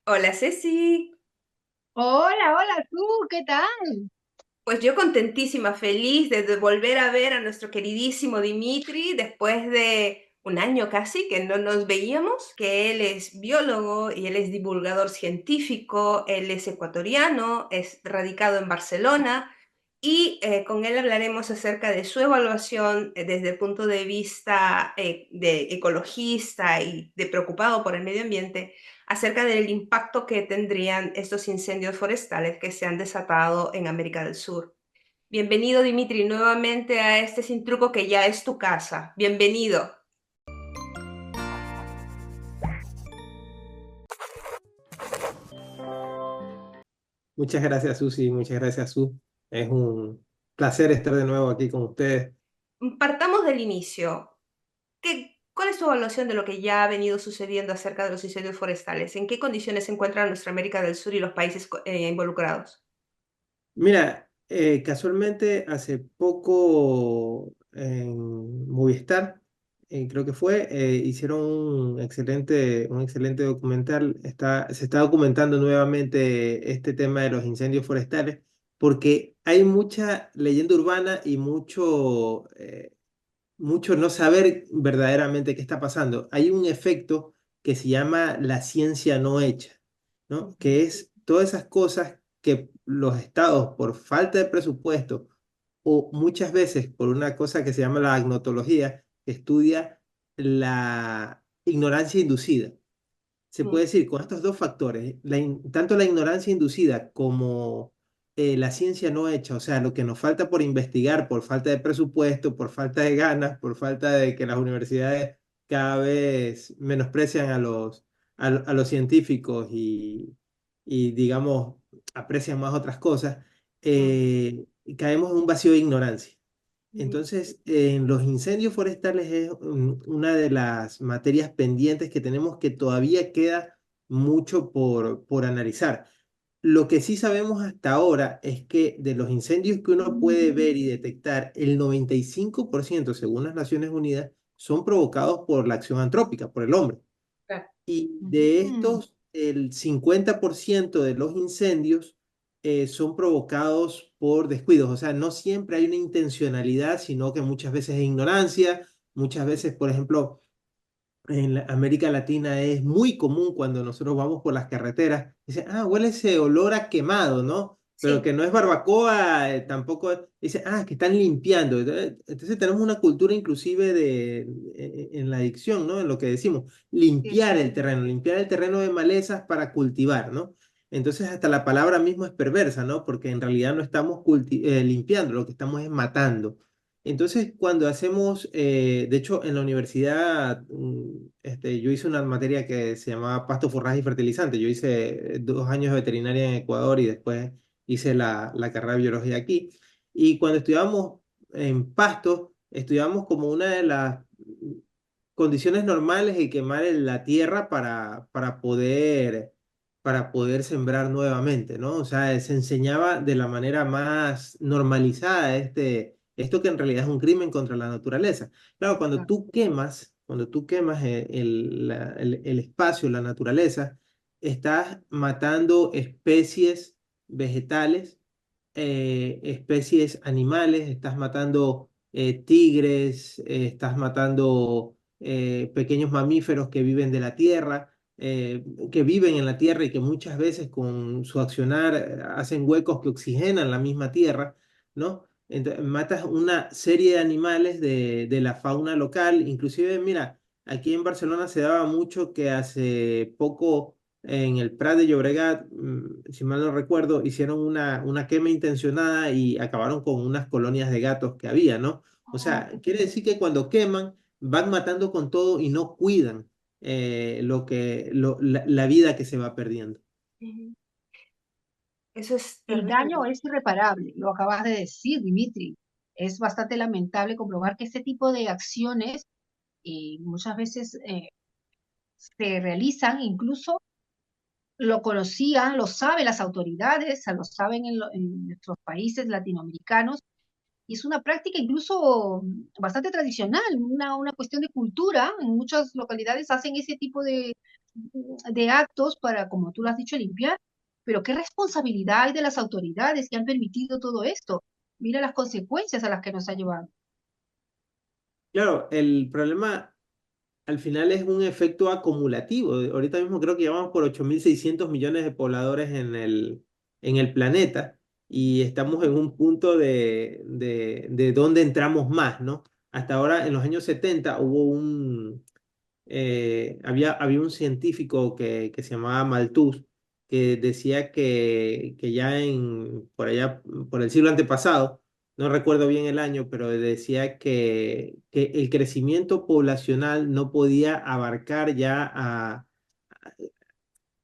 Hola Ceci, Hola, hola, tú, ¿qué tal? pues yo contentísima, feliz de volver a ver a nuestro queridísimo Dimitri después de un año casi que no nos veíamos, que él es biólogo y él es divulgador científico, él es ecuatoriano, es radicado en Barcelona y con él hablaremos acerca de su evaluación desde el punto de vista de ecologista y de preocupado por el medio ambiente acerca del impacto que tendrían estos incendios forestales que se han desatado en América del Sur. Bienvenido, Dimitri, nuevamente a este Sin Truco que ya es tu casa. Bienvenido. Muchas gracias, Susi. Muchas gracias, Su. Es un placer estar de nuevo aquí con ustedes. Partamos del inicio. ¿Cuál es tu evaluación de lo que ya ha venido sucediendo acerca de los incendios forestales? ¿En qué condiciones se encuentra nuestra América del Sur y los países involucrados? Mira, casualmente hace poco en Movistar, creo que fue, hicieron un excelente documental. Se está documentando nuevamente este tema de los incendios forestales porque hay mucha leyenda urbana y mucho no saber verdaderamente qué está pasando. Hay un efecto que se llama la ciencia no hecha, ¿no? Que es todas esas cosas que los estados, por falta de presupuesto o muchas veces por una cosa que se llama la agnotología, que estudia la ignorancia inducida. Se Mm, puede decir con estos dos factores, tanto la ignorancia inducida como la ciencia no hecha, o sea, lo que nos falta por investigar, por falta de presupuesto, por falta de ganas, por falta de que las universidades cada vez menosprecian a los científicos y, digamos, aprecian más otras cosas, mm, caemos en un vacío de ignorancia. ujú. Entonces, en los incendios forestales es una de las materias pendientes que tenemos que todavía queda mucho por analizar. Lo que sí sabemos hasta ahora es que de los incendios que uno puede ver y detectar, el 95%, según las Naciones Unidas, son provocados por la acción antrópica, por el hombre. Claro. Y de Mm, estos, el 50% de los incendios son provocados por descuidos. O sea, no siempre hay una intencionalidad, sino que muchas veces es ignorancia. Muchas veces, por ejemplo, en América Latina es muy común cuando nosotros vamos por las carreteras, dice, ah, huele ese olor a quemado, ¿no? Pero Sí, que no es barbacoa, tampoco, dice, ah, que están limpiando. Entonces tenemos una cultura inclusive en la adicción, ¿no? En lo que decimos, sí, sí. limpiar el terreno de malezas para cultivar, ¿no? Entonces hasta la palabra misma es perversa, ¿no? Porque en realidad no estamos limpiando, lo que estamos es matando. Entonces, cuando hacemos, de hecho, en la universidad, yo hice una materia que se llamaba pasto, forraje y fertilizante. Yo hice 2 años de veterinaria en Ecuador y después hice la carrera de biología aquí. Y cuando estudiábamos en pasto, estudiábamos como una de las condiciones normales de quemar la tierra para poder sembrar nuevamente, ¿no? O sea, se enseñaba de la manera más normalizada esto que en realidad es un crimen contra la naturaleza. Claro, cuando tú quemas el espacio, la naturaleza, estás matando especies vegetales, especies animales, estás matando tigres, estás matando pequeños mamíferos que viven de la tierra, que viven en la tierra y que muchas veces con su accionar hacen huecos que oxigenan la misma tierra, ¿no? Entonces, matas una serie de animales de la fauna local, inclusive, mira, aquí en Barcelona se daba mucho que hace poco en el Prat de Llobregat, si mal no recuerdo, hicieron una quema intencionada y acabaron con unas colonias de gatos que había, ¿no? O oh, sea, qué quiere decir que cuando queman, van matando con todo y no cuidan la vida que se va perdiendo. Ujú. Eso es El daño terrible. es irreparable, lo acabas de decir, Dimitri. Es bastante lamentable comprobar que este tipo de acciones muchas veces se realizan, incluso lo conocían, lo saben las autoridades, lo saben en nuestros países latinoamericanos, y es una práctica incluso bastante tradicional, una cuestión de cultura. En muchas localidades hacen ese tipo de actos para, como tú lo has dicho, limpiar, pero ¿qué responsabilidad hay de las autoridades que han permitido todo esto? Mira las consecuencias a las que nos ha llevado. Claro, el problema al final es un efecto acumulativo. Ahorita mismo creo que llevamos por 8.600 millones de pobladores en el planeta y estamos en un punto de dónde entramos más, ¿no? Hasta ahora, en los años 70, había un científico que se llamaba Malthus, que decía que ya por allá, por el siglo antepasado, no recuerdo bien el año, pero decía que el crecimiento poblacional no podía abarcar ya a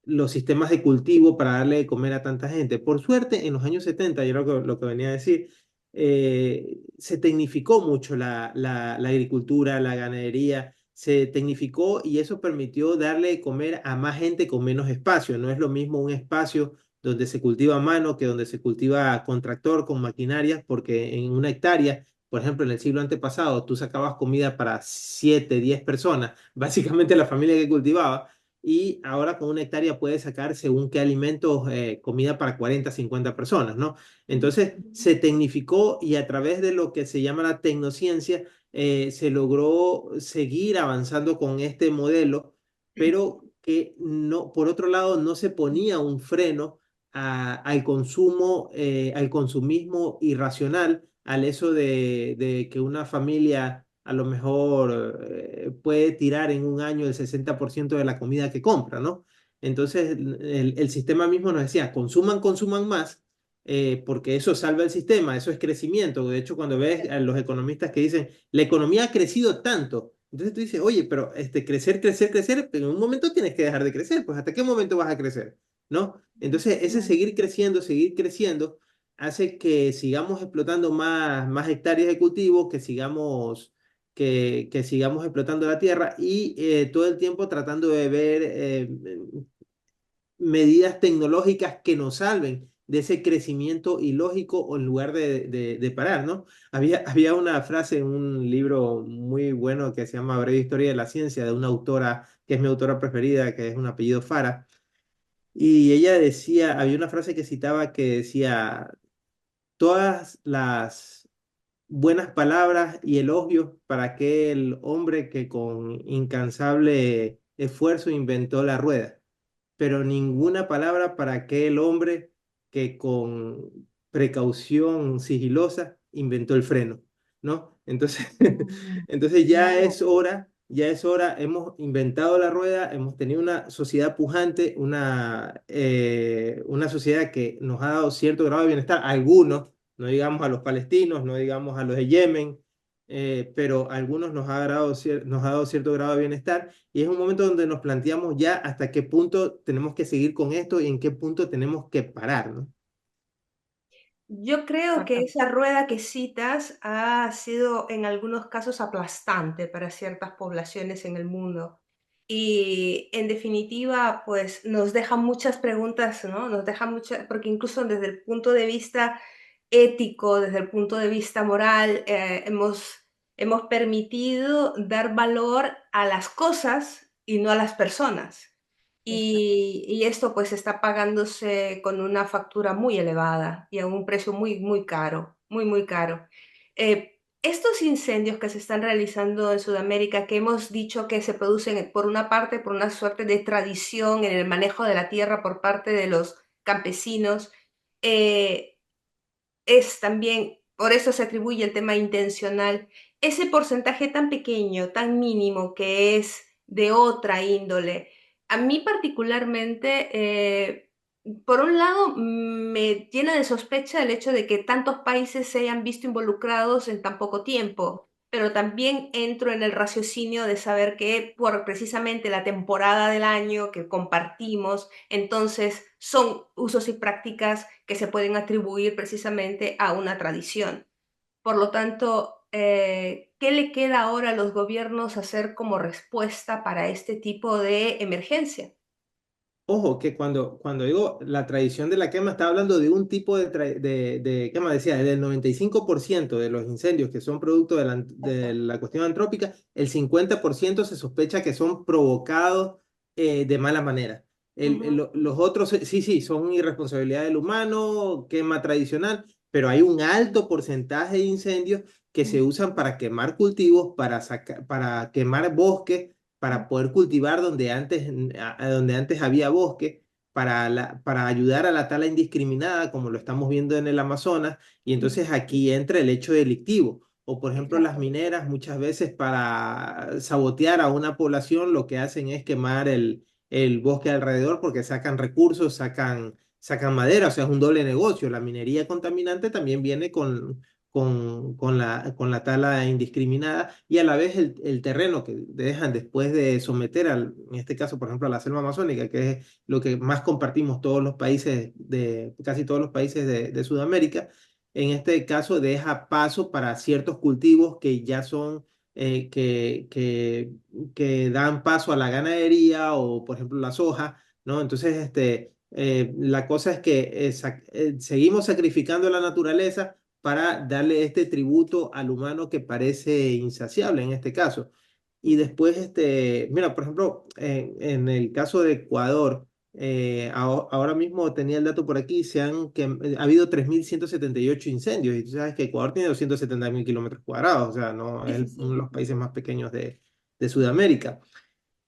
los sistemas de cultivo para darle de comer a tanta gente. Por suerte, en los años 70, yo creo que lo que venía a decir, se tecnificó mucho la agricultura, la ganadería, se tecnificó y eso permitió darle de comer a más gente con menos espacio. No es lo mismo un espacio donde se cultiva a mano que donde se cultiva con tractor, con maquinarias, porque en una hectárea, por ejemplo, en el siglo antepasado, tú sacabas comida para 7, 10 personas, básicamente la familia que cultivaba, y ahora con una hectárea puede sacar según qué alimentos, comida para 40, 50 personas, ¿no? Entonces se tecnificó y a través de lo que se llama la tecnociencia, se logró seguir avanzando con este modelo, pero que no, por otro lado, no se ponía un freno al consumo, al consumismo irracional, al eso de que una familia a lo mejor puede tirar en un año el 60% de la comida que compra, ¿no? Entonces el sistema mismo nos decía, consuman, consuman más, porque eso salva el sistema, eso es crecimiento. De hecho, cuando ves a los economistas que dicen, la economía ha crecido tanto, entonces tú dices, oye, pero crecer, crecer, crecer, pero en un momento tienes que dejar de crecer, pues ¿hasta qué momento vas a crecer? ¿No? Entonces, ese seguir creciendo, hace que sigamos explotando más hectáreas de cultivo, que sigamos explotando la tierra y todo el tiempo tratando de ver medidas tecnológicas que nos salven de ese crecimiento ilógico o en lugar de parar, ¿no? Había una frase en un libro muy bueno que se llama Breve Historia de la Ciencia, de una autora que es mi autora preferida, que es un apellido Fara, y ella decía, había una frase que citaba que decía, todas las buenas palabras y elogios para aquel hombre que con incansable esfuerzo inventó la rueda, pero ninguna palabra para aquel hombre que con precaución sigilosa inventó el freno, ¿no? Entonces, entonces Claro. ya es hora, hemos inventado la rueda, hemos tenido una sociedad pujante, una sociedad que nos ha dado cierto grado de bienestar, algunos, no digamos a los palestinos, no digamos a los de Yemen, pero a algunos nos ha dado cierto grado de bienestar y es un momento donde nos planteamos ya hasta qué punto tenemos que seguir con esto y en qué punto tenemos que parar, ¿no? Yo creo que esa rueda que citas ha sido en algunos casos aplastante para ciertas poblaciones en el mundo. Y en definitiva, pues nos deja muchas preguntas, ¿no? Nos deja muchas, porque incluso desde el punto de vista ético, desde el punto de vista moral, hemos permitido dar valor a las cosas y no a las personas. Y esto pues está pagándose con una factura muy elevada y a un precio muy, muy caro, muy, muy caro. Estos incendios que se están realizando en Sudamérica, que hemos dicho que se producen por una parte por una suerte de tradición en el manejo de la tierra por parte de los campesinos, eh, es también, por eso se atribuye el tema intencional, ese porcentaje tan pequeño, tan mínimo que es de otra índole. A mí particularmente, por un lado, me llena de sospecha el hecho de que tantos países se hayan visto involucrados en tan poco tiempo, pero también entro en el raciocinio de saber que por precisamente la temporada del año que compartimos, entonces son usos y prácticas que se pueden atribuir precisamente a una tradición. Por lo tanto, ¿qué le queda ahora a los gobiernos hacer como respuesta para este tipo de emergencia? Ojo, que cuando digo la tradición de la quema, está hablando de un tipo de quema, decía, del 95% de los incendios que son producto de la cuestión antrópica, el 50% se sospecha que son provocados de mala manera. Ujú, Los otros, sí, sí, son irresponsabilidad del humano, quema tradicional, pero hay un alto porcentaje de incendios que se usan para quemar cultivos, para quemar bosques, para poder cultivar donde antes había bosque, para ayudar a la tala indiscriminada, como lo estamos viendo en el Amazonas, y entonces aquí entra el hecho delictivo. O por ejemplo, las exacto. mineras muchas veces para sabotear a una población lo que hacen es quemar el bosque alrededor porque sacan recursos, sacan madera, o sea, es un doble negocio. La minería contaminante también viene con la tala indiscriminada y a la vez el terreno que dejan después de someter en este caso, por ejemplo, a la selva amazónica, que es lo que más compartimos todos los países casi todos los países de Sudamérica. En este caso deja paso para ciertos cultivos que ya son que dan paso a la ganadería o, por ejemplo, la soja, ¿no? Entonces, la cosa es que seguimos sacrificando la naturaleza para darle este tributo al humano que parece insaciable en este caso. Y después, mira, por ejemplo, en el caso de Ecuador, ahora mismo tenía el dato por aquí, ha habido 3.178 incendios y tú sabes que Ecuador tiene 270.000 kilómetros cuadrados, o sea, no Sí, es sí, uno de sí. los países más pequeños de Sudamérica.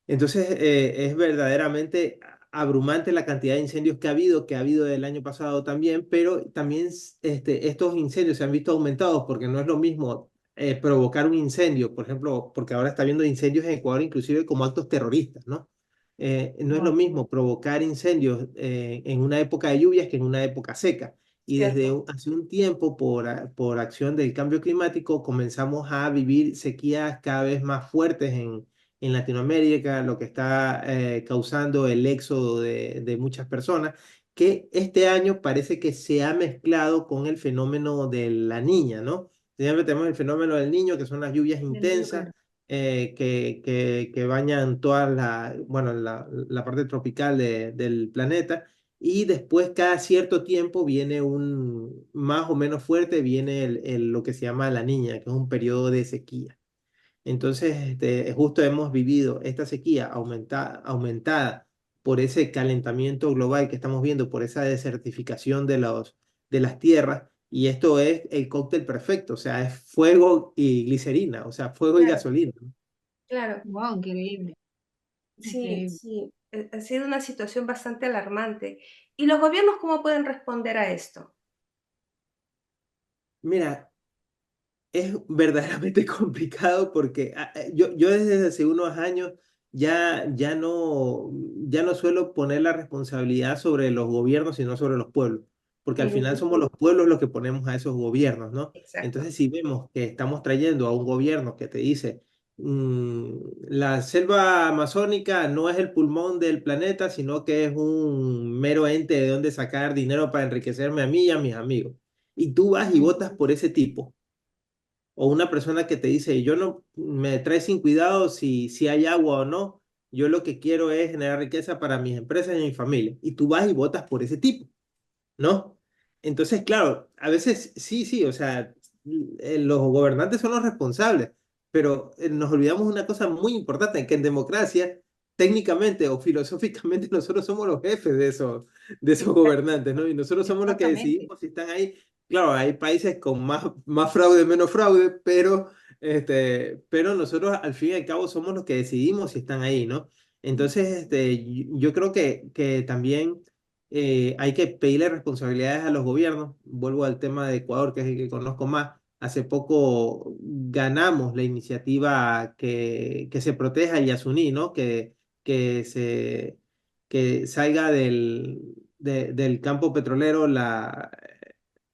Entonces, es verdaderamente abrumante la cantidad de incendios que ha habido el año pasado también, pero también estos incendios se han visto aumentados porque no es lo mismo provocar un incendio, por ejemplo, porque ahora está habiendo incendios en Ecuador inclusive como actos terroristas, ¿no? No es lo Wow, mismo provocar incendios en una época de lluvias que en una época seca. Y desde Cierto. hace un tiempo, por acción del cambio climático, comenzamos a vivir sequías cada vez más fuertes en Latinoamérica, lo que está causando el éxodo de muchas personas, que este año parece que se ha mezclado con el fenómeno de la niña, ¿no? Siempre tenemos el fenómeno del niño, que son las lluvias del niño, intensas, claro. que bañan toda bueno, la parte tropical del planeta. Y después, cada cierto tiempo, viene más o menos fuerte, viene lo que se llama la niña, que es un periodo de sequía. Entonces, justo hemos vivido esta sequía aumentada por ese calentamiento global que estamos viendo, por esa desertificación de las tierras, y esto es el cóctel perfecto, o sea, es fuego y glicerina, o sea, fuego y Claro, gasolina, ¿no? claro. Wow, increíble, Sí, increíble. sí. Ha sido una situación bastante alarmante. ¿Y los gobiernos cómo pueden responder a esto? Mira, es verdaderamente complicado porque yo desde hace unos años ya no suelo poner la responsabilidad sobre los gobiernos, sino sobre los pueblos, porque al final Ujú, somos los pueblos los que ponemos a esos gobiernos, ¿no? exacto. Entonces, si vemos que estamos trayendo a un gobierno que te dice, la selva amazónica no es el pulmón del planeta, sino que es un mero ente de donde sacar dinero para enriquecerme a mí y a mis amigos, y tú vas y votas por ese tipo o una persona que te dice, yo no me trae sin cuidado si hay agua o no, yo lo que quiero es generar riqueza para mis empresas y mi familia. Y tú vas y votas por ese tipo, ¿no? Entonces, claro, a veces sí, sí, o sea, los gobernantes son los responsables, pero nos olvidamos una cosa muy importante, que en democracia, técnicamente o filosóficamente, nosotros somos los jefes de esos gobernantes, ¿no? Y nosotros somos los que Exactamente. decidimos si están ahí. Claro, hay países con más fraude, menos fraude, pero nosotros al fin y al cabo somos los que decidimos si están ahí, ¿no? Entonces, yo creo que también hay que pedirle responsabilidades a los gobiernos. Vuelvo al tema de Ecuador, que es el que conozco más. Hace poco ganamos la iniciativa que se proteja el Yasuní, ¿no? Que, se, que salga del campo petrolero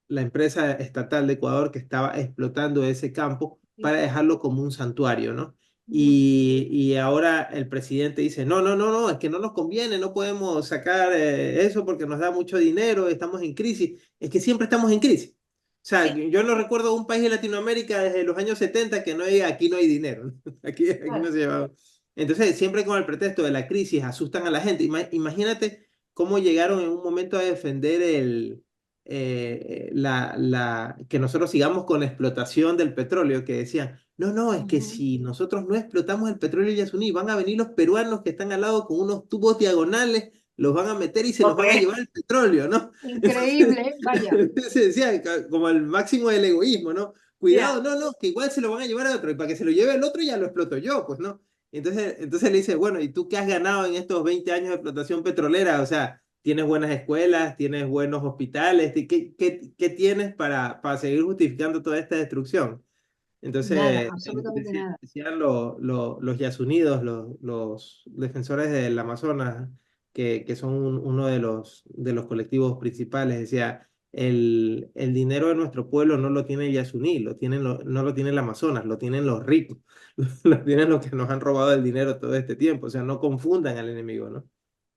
la empresa estatal de Ecuador que estaba explotando ese campo para dejarlo como un santuario, ¿no? Ujú. Y ahora el presidente dice, no, no, no, no, es que no nos conviene, no podemos sacar eso porque nos da mucho dinero, estamos en crisis. Es que siempre estamos en crisis. O sea, Sí, yo no recuerdo un país de Latinoamérica desde los años 70 que no diga, aquí no hay dinero, aquí no claro. se lleva. Entonces, siempre con el pretexto de la crisis asustan a la gente. Imagínate cómo llegaron en un momento a defender que nosotros sigamos con la explotación del petróleo, que decían, no, no, es que Ujú. si nosotros no explotamos el petróleo de Yasuní, van a venir los peruanos que están al lado con unos tubos diagonales, los van a meter y se nos van a Ok, llevar el petróleo, ¿no? Entonces, Increíble, vaya. se decía como el máximo del egoísmo, ¿no? Cuidado, ya. no, no, que igual se lo van a llevar a otro, y para que se lo lleve el otro ya lo exploto yo, pues, ¿no? Entonces le dice, bueno, ¿y tú qué has ganado en estos 20 años de explotación petrolera? O sea, tienes buenas escuelas, tienes buenos hospitales, ¿qué tienes para seguir justificando toda esta destrucción? Nada, Entonces, absolutamente nada. decían los Yasunidos, los defensores del Amazonas, que son uno de los colectivos principales, decía, el dinero de nuestro pueblo no lo tiene Yasuní, no lo tiene el Amazonas, lo tienen los ricos, lo tienen los que nos han robado el dinero todo este tiempo, o sea, no confundan al enemigo, ¿no?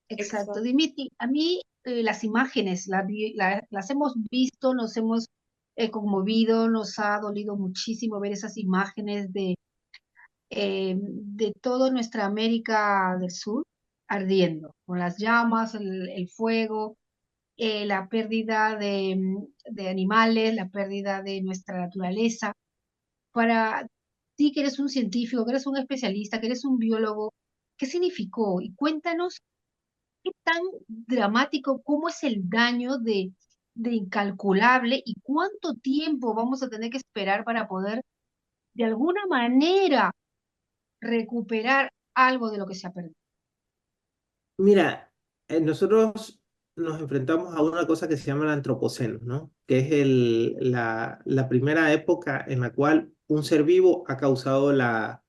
Exacto. Exacto. Dimitri, a mí las imágenes las hemos visto, nos hemos conmovido, nos ha dolido muchísimo ver esas imágenes de toda nuestra América del Sur ardiendo, con las llamas, el fuego, la pérdida de animales, la pérdida de nuestra naturaleza. Para ti que eres un científico, que eres un especialista, que eres un biólogo, ¿qué significó? Y cuéntanos qué tan dramático, cómo es el daño de incalculable y cuánto tiempo vamos a tener que esperar para poder de alguna manera recuperar algo de lo que se ha perdido. Mira, nosotros nos enfrentamos a una cosa que se llama el antropoceno, ¿no? Que es la primera época en la cual un ser vivo ha causado la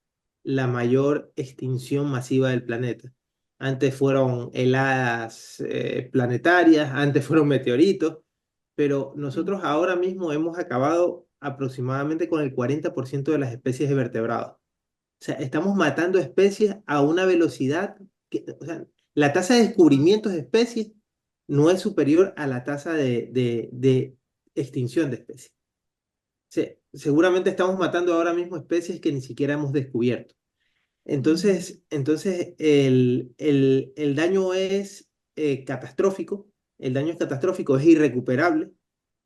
mayor extinción masiva del planeta. Antes fueron heladas planetarias, antes fueron meteoritos, pero nosotros ahora mismo hemos acabado aproximadamente con el 40% de las especies de vertebrados. O sea, estamos matando especies a una velocidad que, o sea, la tasa de descubrimientos de especies no es superior a la tasa de extinción de especies. Seguramente estamos matando ahora mismo especies que ni siquiera hemos descubierto. Ujú. Entonces el daño es catastrófico, el daño es catastrófico, es irrecuperable.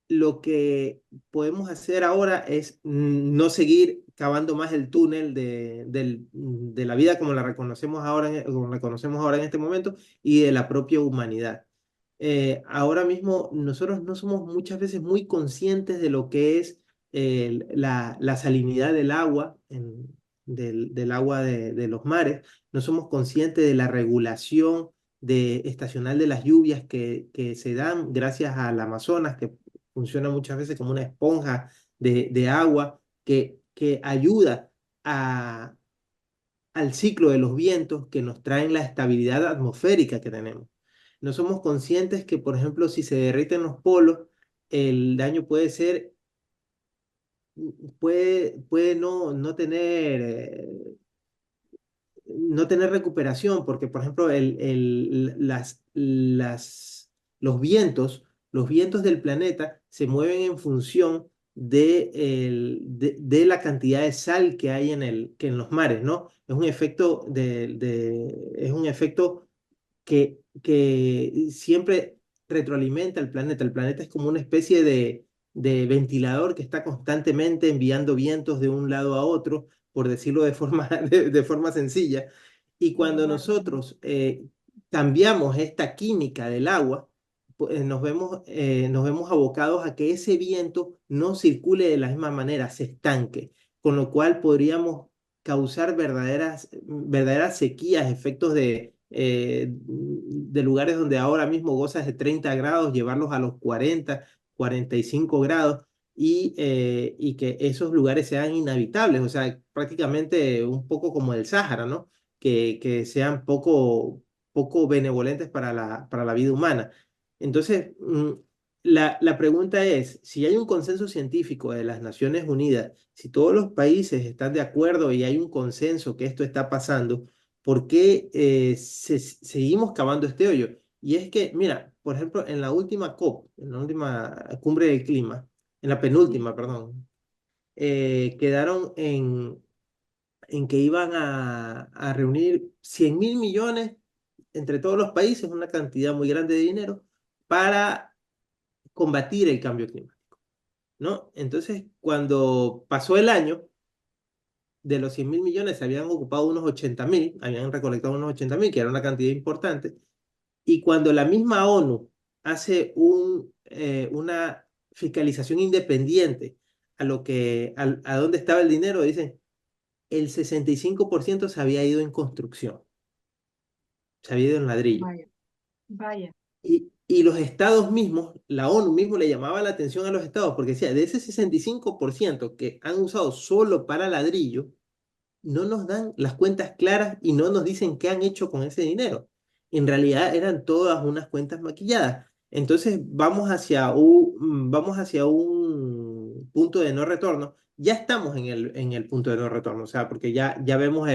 Lo que podemos hacer ahora es no seguir cavando más el túnel de la vida como la reconocemos ahora, como la conocemos ahora en este momento y de la propia humanidad. Ahora mismo nosotros no somos muchas veces muy conscientes de lo que es la salinidad del agua, del agua de los mares, no somos conscientes de la regulación estacional de las lluvias que se dan gracias al Amazonas, que funciona muchas veces como una esponja de agua que ayuda al ciclo de los vientos que nos traen la estabilidad atmosférica que tenemos. No somos conscientes que, por ejemplo, si se derriten los polos, el daño puede no tener no tener recuperación, porque, por ejemplo, los vientos del planeta se mueven en función de la cantidad de sal que hay que en los mares, ¿no? Es un efecto que siempre retroalimenta al planeta. El planeta es como una especie de ventilador que está constantemente enviando vientos de un lado a otro, por decirlo de forma sencilla. Y De cuando acuerdo. nosotros cambiamos esta química del agua, pues, nos vemos abocados a que ese viento no circule de la misma manera, se estanque, con lo cual podríamos causar verdaderas sequías, efectos de lugares donde ahora mismo gozas de 30 grados, llevarlos a los 45 grados y que esos lugares sean inhabitables, o sea, prácticamente un poco como el Sáhara, ¿no? Que sean poco benevolentes para la vida humana. Entonces, la pregunta es, si hay un consenso científico de las Naciones Unidas, si todos los países están de acuerdo y hay un consenso que esto está pasando, ¿por qué seguimos cavando este hoyo? Y es que, mira, por ejemplo, en la última COP, en la última cumbre del clima, en la Sí. penúltima, perdón, quedaron en que iban a reunir 100.000 millones entre todos los países, una cantidad muy grande de dinero, para combatir el cambio climático, ¿no? Entonces, cuando pasó el año, de los 100.000 millones se habían ocupado unos 80.000, habían recolectado unos 80.000, que era una cantidad importante, y cuando la misma ONU hace una fiscalización independiente a dónde estaba el dinero, dicen, el 65% se había ido en construcción, se había ido en ladrillo. Vaya, vaya. Y los estados mismos, la ONU mismo le llamaba la atención a los estados, porque decía, de ese 65% que han usado solo para ladrillo, no nos dan las cuentas claras y no nos dicen qué han hecho con ese dinero. En realidad eran todas unas cuentas maquilladas. Entonces vamos hacia un punto de no retorno. Ya estamos en el punto de no retorno, o sea, porque ya vemos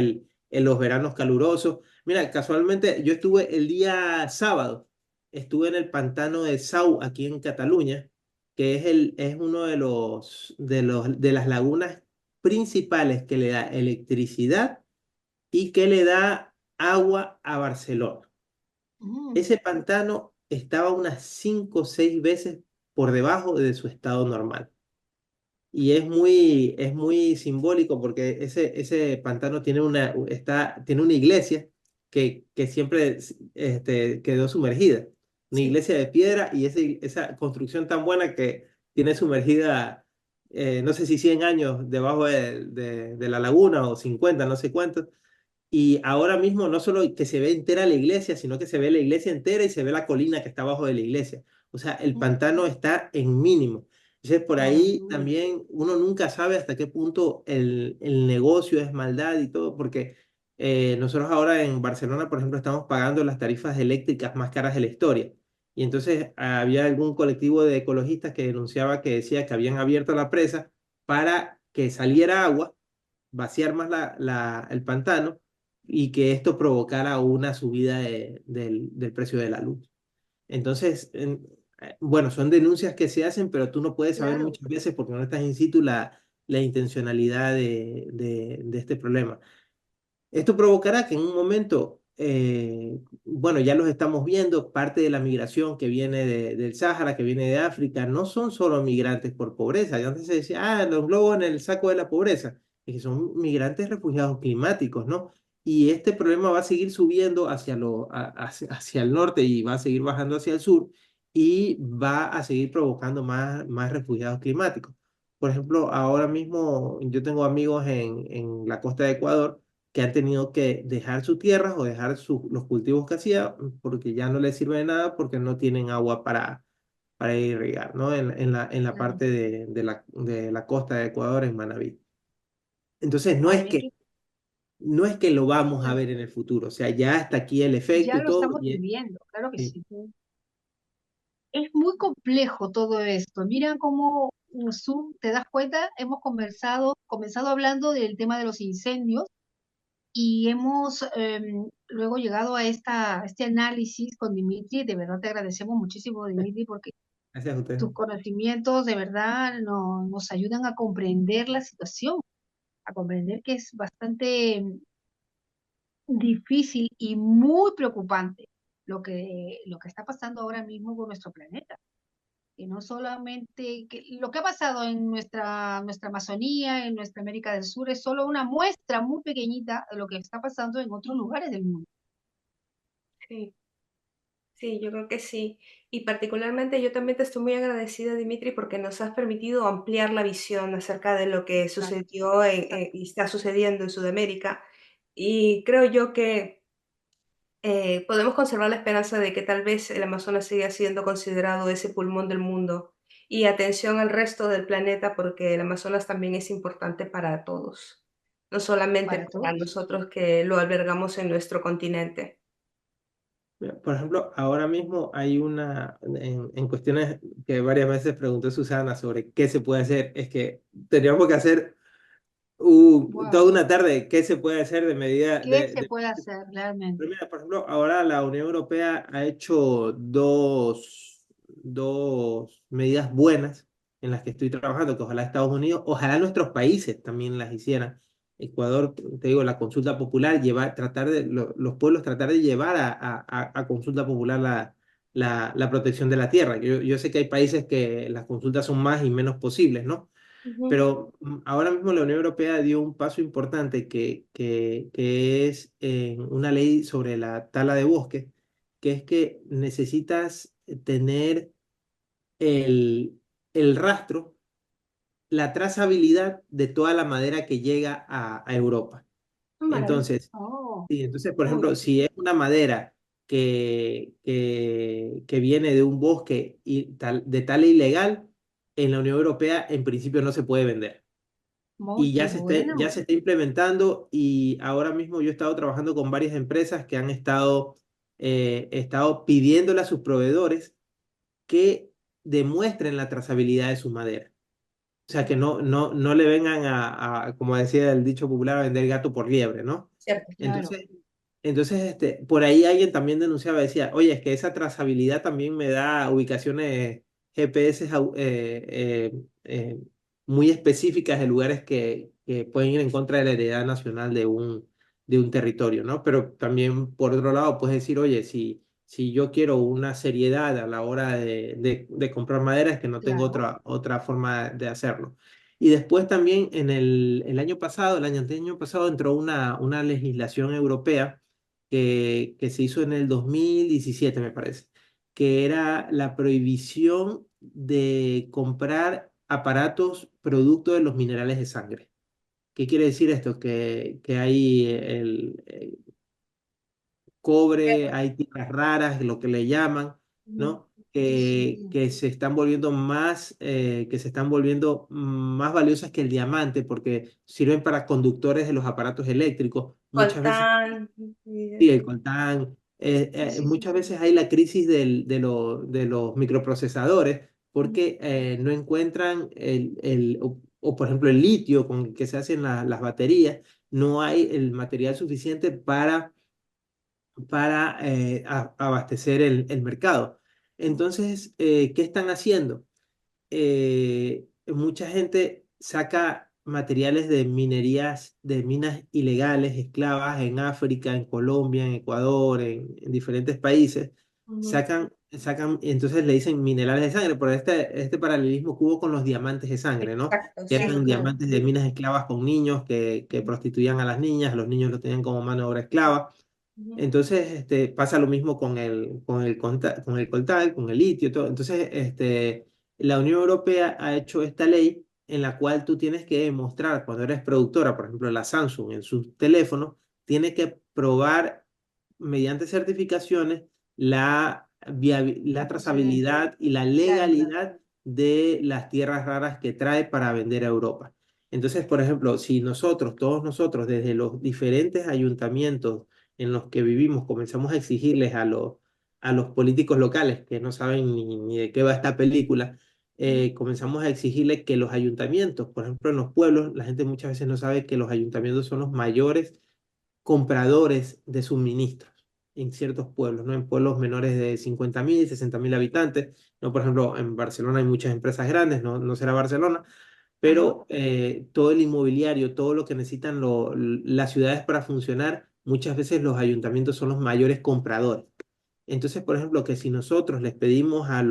los veranos calurosos. Mira, casualmente yo estuve el día sábado, estuve en el pantano de Sau, aquí en Cataluña, que es uno de las lagunas principales que le da electricidad y que le da agua a Barcelona. Mm, Ese pantano estaba unas 5 o 6 veces por debajo de su estado normal. Y es muy simbólico porque ese pantano tiene una iglesia que siempre quedó sumergida. Una sí. iglesia de piedra y esa construcción tan buena que tiene sumergida, no sé si 100 años debajo de la laguna o 50, no sé cuántos. Y ahora mismo no solo que se ve entera la iglesia, sino que se ve la iglesia entera y se ve la colina que está abajo de la iglesia. O sea, el Mm, pantano está en mínimo. Entonces, por ahí maravilla. también uno nunca sabe hasta qué punto el negocio es maldad y todo, porque nosotros ahora en Barcelona, por ejemplo, estamos pagando las tarifas eléctricas más caras de la historia. Y entonces había algún colectivo de ecologistas que denunciaba que decía que habían abierto la presa para que saliera agua, vaciar más el pantano y que esto provocara una subida del precio de la luz. Entonces, bueno, son denuncias que se hacen, pero tú no puedes saber Claro, muchas veces porque no estás in situ la intencionalidad de este problema. Esto provocará que en un momento, bueno, ya los estamos viendo, parte de la migración que viene del Sáhara, que viene de África, no son solo migrantes por pobreza. Y antes se decía, los globos en el saco de la pobreza. Es que son migrantes refugiados climáticos, ¿no? Y este problema va a seguir subiendo hacia el norte y va a seguir bajando hacia el sur y va a seguir provocando más refugiados climáticos. Por ejemplo, ahora mismo yo tengo amigos en la costa de Ecuador que han tenido que dejar sus tierras o dejar los cultivos que hacían porque ya no les sirve de nada porque no tienen agua para irrigar, ¿no? En la claro. parte de la costa de Ecuador, en Manabí. Entonces, no Guau, es que, Dimitri, no es que lo vamos a claro. ver en el futuro, o sea, ya está aquí el efecto Ya y lo todo, estamos viviendo, claro que sí, sí. Es muy complejo todo esto. Mira cómo Zoom, te das cuenta, hemos comenzado hablando del tema de los incendios y hemos luego llegado a este análisis con Dimitri. De verdad te agradecemos muchísimo, Dimitri, porque gracias a ustedes. tus conocimientos de verdad nos ayudan a comprender la situación, a comprender que es bastante difícil y muy preocupante lo que está pasando ahora mismo con nuestro planeta. Que no solamente lo que ha pasado en nuestra Amazonía, en nuestra América del Sur, es solo una muestra muy pequeñita de lo que está pasando en otros lugares del mundo. Sí. Sí, yo creo que sí. Y particularmente yo también te estoy muy agradecida, Dimitri, porque nos has permitido ampliar la visión acerca de lo que Exacto, sucedió exacto. y está sucediendo en Sudamérica. Y creo yo que podemos conservar la esperanza de que tal vez el Amazonas siga siendo considerado ese pulmón del mundo. Y atención al resto del planeta, porque el Amazonas también es importante para todos, no solamente Para para todos. nosotros que lo albergamos en nuestro continente. Mira, por ejemplo, ahora mismo hay en cuestiones que varias veces preguntó Susana sobre qué se puede hacer, es que tendríamos que hacer Wow. toda una tarde qué se puede hacer de medida ¿Qué se puede hacer pero realmente? mira, por ejemplo, ahora la Unión Europea ha hecho dos medidas buenas en las que estoy trabajando, que ojalá Estados Unidos, ojalá nuestros países también las hicieran. Ecuador, te digo, la consulta popular, los pueblos tratar de llevar a consulta popular la protección de la tierra. Yo sé que hay países que las consultas son más y menos posibles, ¿no? Ujú. Pero ahora mismo la Unión Europea dio un paso importante que es una ley sobre la tala de bosque, que es que necesitas tener el, el rastro, la trazabilidad de toda la madera que llega a Europa. Maravilla. Entonces, Oh, sí, entonces, por uy, ejemplo, si es una madera que viene de un bosque de tala ilegal, en la Unión Europea en principio no se puede vender. Y qué ya bueno. se está implementando y ahora mismo yo he estado trabajando con varias empresas que han estado pidiéndole a sus proveedores que demuestren la trazabilidad de su madera. O sea, que no le vengan como decía el dicho popular, a vender gato por liebre, ¿no? Cierto. Claro, Entonces, por ahí alguien también denunciaba, decía, oye, es que esa trazabilidad también me da ubicaciones GPS muy específicas de lugares que pueden ir en contra de la heredad nacional de un territorio, ¿no? Pero también, por otro lado, puedes decir, oye, si yo quiero una seriedad a la hora de comprar madera, es que no tengo claro. otra forma de hacerlo. Y después también en el año pasado, el año anteaño pasado, entró una legislación europea que se hizo en el 2017 me parece, que era la prohibición de comprar aparatos producto de los minerales de sangre. ¿Qué quiere decir esto? Que hay el cobre, hay tierras raras, lo que le llaman, Ujú. ¿no? Sí, Que se están volviendo que se están volviendo más valiosas que el diamante porque sirven para conductores de los aparatos eléctricos. Muchas veces, Coltán. sí, el coltán, sí, sí, sí, muchas sí. veces hay la crisis de los microprocesadores Ujú. porque no encuentran o, por ejemplo el litio con el que se hacen las baterías, no hay el material suficiente para abastecer el mercado. Entonces, ¿qué están haciendo? Mucha gente saca materiales de minerías, de minas ilegales, esclavas en África, en Colombia, en Ecuador, en diferentes países. Ujú. Entonces le dicen minerales de sangre, por este paralelismo que hubo con los diamantes de sangre, ¿no? Exacto, Que sí. Claro, eran claro. diamantes de minas esclavas con niños que prostituían a las niñas, los niños los tenían como mano de obra esclava. Ujú. Entonces, pasa lo mismo con el coltal, con el litio, todo. Entonces, la Unión Europea ha hecho esta ley en la cual tú tienes que demostrar, cuando eres productora, por ejemplo, la Samsung en sus teléfonos, tiene que probar mediante certificaciones la La procedencia. trazabilidad y la Claro, claro. legalidad de las tierras raras que trae para vender a Europa. Entonces, por ejemplo, si nosotros, todos nosotros, desde los diferentes ayuntamientos, en los que vivimos comenzamos a exigirles a los políticos locales que no saben ni de qué va esta película, Ujú. comenzamos a exigirles que los ayuntamientos, por ejemplo, en los pueblos, la gente muchas veces no sabe que los ayuntamientos son los mayores compradores de suministros en ciertos pueblos, ¿no? En pueblos menores de 50.000, 60.000 habitantes, ¿no? Por ejemplo, en Barcelona hay muchas empresas grandes, no será Barcelona, Ajá. pero todo el inmobiliario, todo lo que necesitan las ciudades para funcionar, muchas veces los ayuntamientos son los mayores compradores. Entonces, por ejemplo, que si nosotros les pedimos a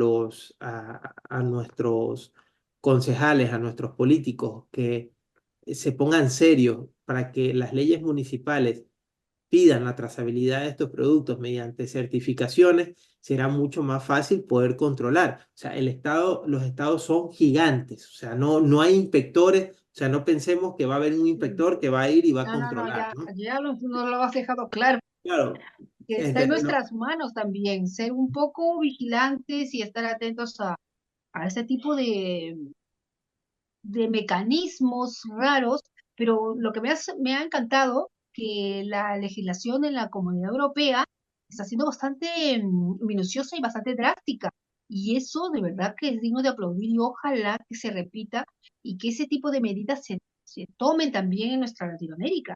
nuestros concejales, a nuestros políticos, que se pongan serios para que las leyes municipales pidan la trazabilidad de estos productos mediante certificaciones, será mucho más fácil poder controlar. O sea, los estados son gigantes, o sea, no hay inspectores, o sea, no pensemos que va a haber un Sí. inspector que va a ir y va a No, no, no, controlar, ya, ¿no? ya nos lo has dejado claro, Claro, que está en este, lo- nuestras manos también, ser un poco vigilantes y estar atentos a ese tipo de mecanismos raros, pero lo que me ha encantado que la legislación en la Comunidad Europea está siendo bastante minuciosa y bastante drástica. Y eso de verdad que es digno de aplaudir y ojalá que se repita y que ese tipo de medidas se tomen también en nuestra Latinoamérica,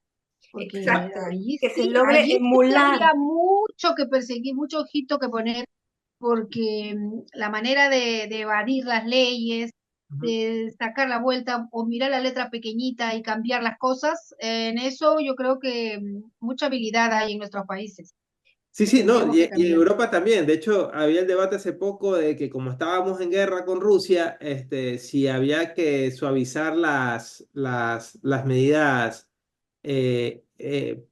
porque Exacto. Que se logre allí sí que emular. habría mucho que perseguir, mucho ojito que poner porque la manera de evadir las leyes, Ujú. de sacar la vuelta o mirar la letra pequeñita y cambiar las cosas, en eso yo creo que mucha habilidad hay en nuestros países. Sí, sí, no, Tendríamos que y en cambiar. Europa también. De hecho, había el debate hace poco de que como estábamos en guerra con Rusia, si había que suavizar las medidas eh, eh,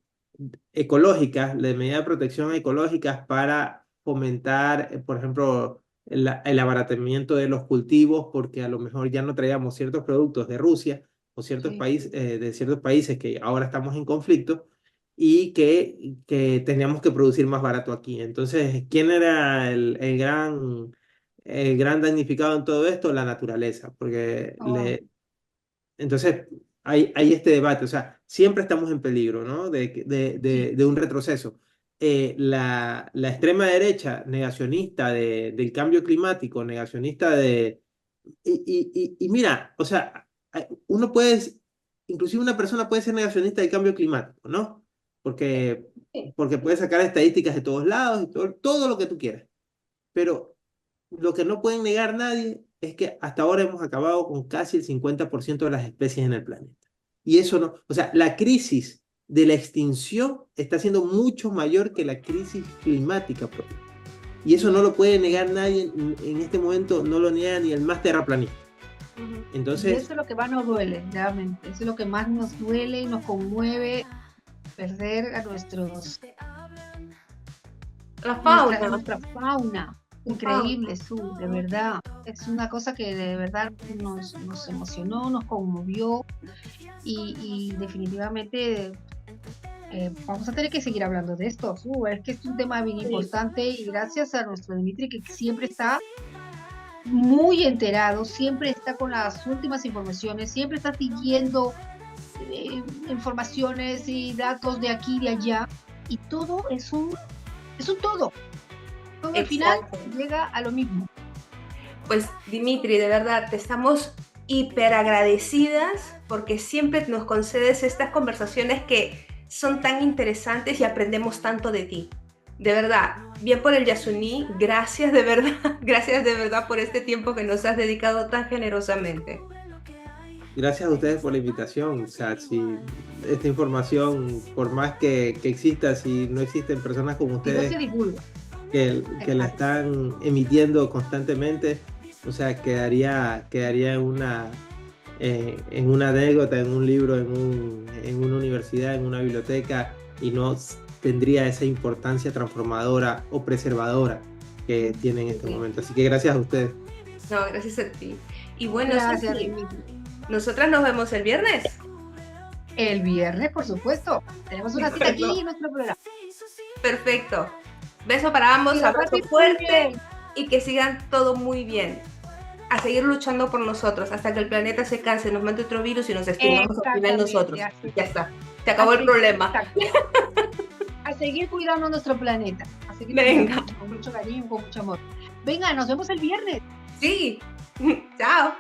ecológicas, de medidas de protección ecológicas para fomentar, por ejemplo, el abaratamiento de los cultivos, porque a lo mejor ya no traíamos ciertos productos de Rusia o ciertos Sí, países, de ciertos países que ahora estamos en conflicto y que teníamos que producir más barato aquí. Entonces, ¿quién era el gran damnificado en todo esto? La naturaleza, porque oh, entonces hay este debate, o sea, siempre estamos en peligro, ¿no? sí, De un retroceso. La extrema derecha negacionista del cambio climático, negacionista de... Y mira, o sea, uno puede, inclusive una persona puede ser negacionista del cambio climático, ¿no? Porque, sí. porque puede sacar estadísticas de todos lados y todo lo que tú quieras. Pero lo que no pueden negar nadie es que hasta ahora hemos acabado con casi el 50% de las especies en el planeta. Y eso no, o sea, la crisis de la extinción está siendo mucho mayor que la crisis climática propia. Y eso no lo puede negar nadie, en este momento no lo niega ni el más terraplanista. Ujú. Y Entonces, eso es lo que más nos duele, realmente. Eso es lo que más nos duele y nos conmueve, perder a La fauna, nuestra fauna. la fauna. Increíble, Su, de verdad. Es una cosa que de verdad nos emocionó, nos conmovió y definitivamente vamos a tener que seguir hablando de esto, Su. Es que es un tema bien Sí. importante y gracias a nuestro Dimitri que siempre está muy enterado, siempre está con las últimas informaciones, siempre está siguiendo informaciones y datos de aquí y de allá, y todo es un todo. Todo al final Exacto. llega a lo mismo. Pues Dimitri, de verdad, te estamos hiper agradecidas porque siempre nos concedes estas conversaciones que son tan interesantes y aprendemos tanto de ti. De verdad, bien por el Yasuní, gracias de verdad, gracias de verdad por este tiempo que nos has dedicado tan generosamente. gracias a ustedes por la invitación. O sea, si esta información, por más que exista, si no existen personas como Y no ustedes se divulga. que la Exacto. están emitiendo constantemente, o sea, quedaría en una anécdota, en un libro, en una universidad, en una biblioteca, y no tendría esa importancia transformadora o preservadora que tiene en este Sí. momento. Así que gracias a ustedes. No, gracias a ti. Y bueno, Gracias, Ceci, Dimitri. nosotras nos vemos el viernes. El viernes, por supuesto. Tenemos una cita aquí en nuestro programa. Perfecto. Beso para Que ambos, la abrazo pasen muy fuerte bien. y que sigan todo muy bien. A seguir luchando por nosotros hasta que el planeta se canse, nos mande otro virus y nos extingamos al final Exactamente, nosotros. así, Ya está. Se acabó el problema. exacto. A seguir cuidando nuestro planeta, a seguir Venga. cuidando con mucho cariño, con mucho amor. Venga, nos vemos el viernes. Sí. Chao.